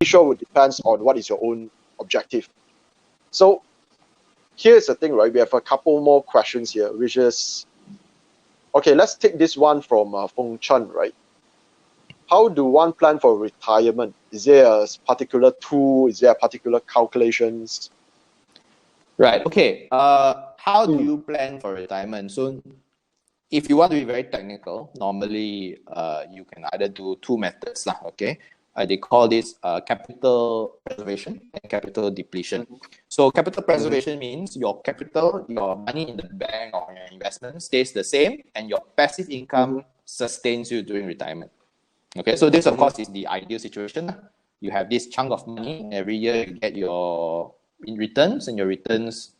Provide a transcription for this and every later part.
sure it depends on what is your own objective. So here's the thing, right? We have a couple more questions here, which is, okay, let's take this one from Feng Chen, right? How do one plan for retirement? Is there a particular tool? Is there a particular calculations? Right. Okay. How do you plan for retirement? So, if you want to be very technical, normally you can either do two methods. Okay. They call this capital preservation and capital depletion. So capital preservation means your capital, your money in the bank or your investment stays the same, and your passive income sustains you during retirement. Okay, so this of course is the ideal situation. You have this chunk of money, and every year you get your returns, and your returns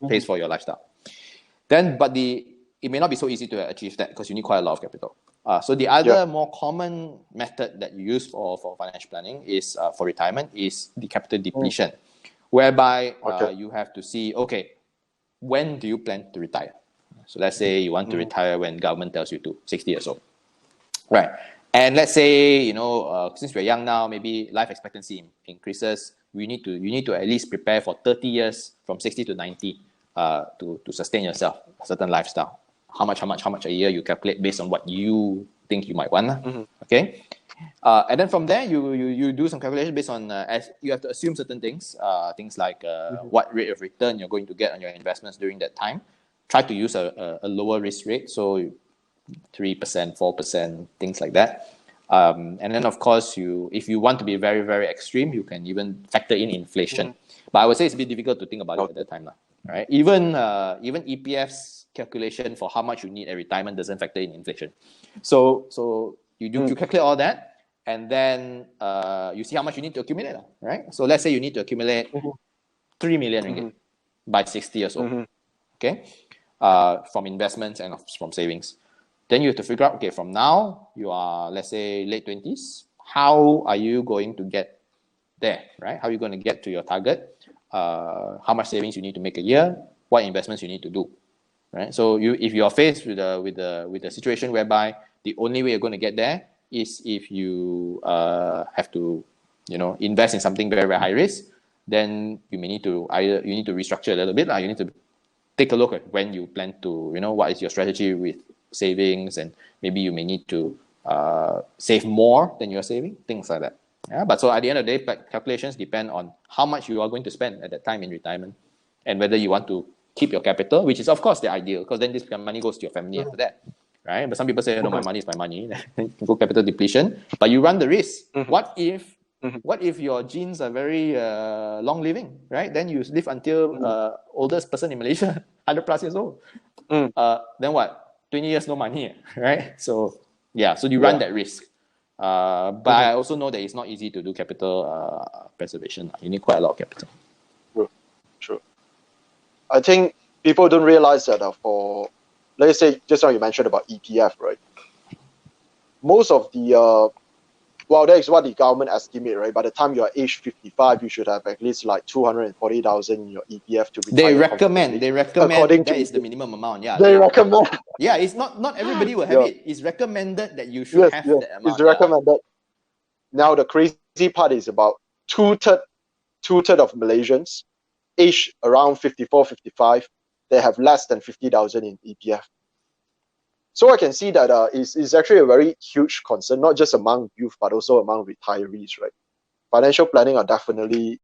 pays for your lifestyle. Then, but it may not be so easy to achieve that because you need quite a lot of capital. So the other more common method that you use for financial planning is for retirement is the capital depletion, whereby you have to see, okay, when do you plan to retire? So let's say you want to retire when government tells you to, 60 years old, right? And let's say, you know, since we're young now, maybe life expectancy increases. You need to at least prepare for 30 years from 60 to 90 to sustain yourself a certain lifestyle. How much a year you calculate based on what you think you might want. Okay, and then from there you do some calculation based on as you have to assume certain things, things like what rate of return you're going to get on your investments during that time. Try to use a lower risk rate, so 3%, 4%, things like that. And then of course if you want to be very, very extreme, you can even factor in inflation. But I would say it's a bit difficult to think about it at that time, right? Even EPF's calculation for how much you need at retirement doesn't factor in inflation. So you calculate all that, and then you see how much you need to accumulate, right? So let's say you need to accumulate 3 million ringgit by 60 years old, okay, from investments and from savings. Then you have to figure out, okay, from now you are, let's say, late 20s. How are you going to get there, right? How are you going to get to your target? How much savings you need to make a year? What investments you need to do, right? So if you are faced with a situation whereby the only way you're going to get there is if you have to, invest in something very, very high risk, then you may need to restructure a little bit. You need to take a look at when you plan to, what is your strategy with savings, and maybe you may need to save more than you're saving, things like that. Yeah, but so at the end of the day, calculations depend on how much you are going to spend at that time in retirement, and whether you want to keep your capital, which is of course the ideal, because then this money goes to your family after that, right? But some people say, no, my money is my money. Go capital depletion, but you run the risk. What if your genes are very long living, right? Then you live until oldest person in Malaysia, 100 plus years old. Then what? 20 years, no money, right? So yeah, so you run that risk. But I also know that it's not easy to do capital preservation. You need quite a lot of capital. True. I think people don't realize that for, let's say, just now you mentioned about EPF, right? Most of the, that is what the government estimate, right? By the time you are age 55, you should have at least like 240,000 in your EPF to retire. They recommend according that is the minimum amount. Yeah, they recommend. Yeah, it's not everybody will have it. It's recommended that you should have that amount. It's recommended. Now the crazy part is about two-thirds of Malaysians aged around 54, 55, they have less than 50,000 in EPF. So I can see that it's actually a very huge concern, not just among youth, but also among retirees, right? Financial planning are definitely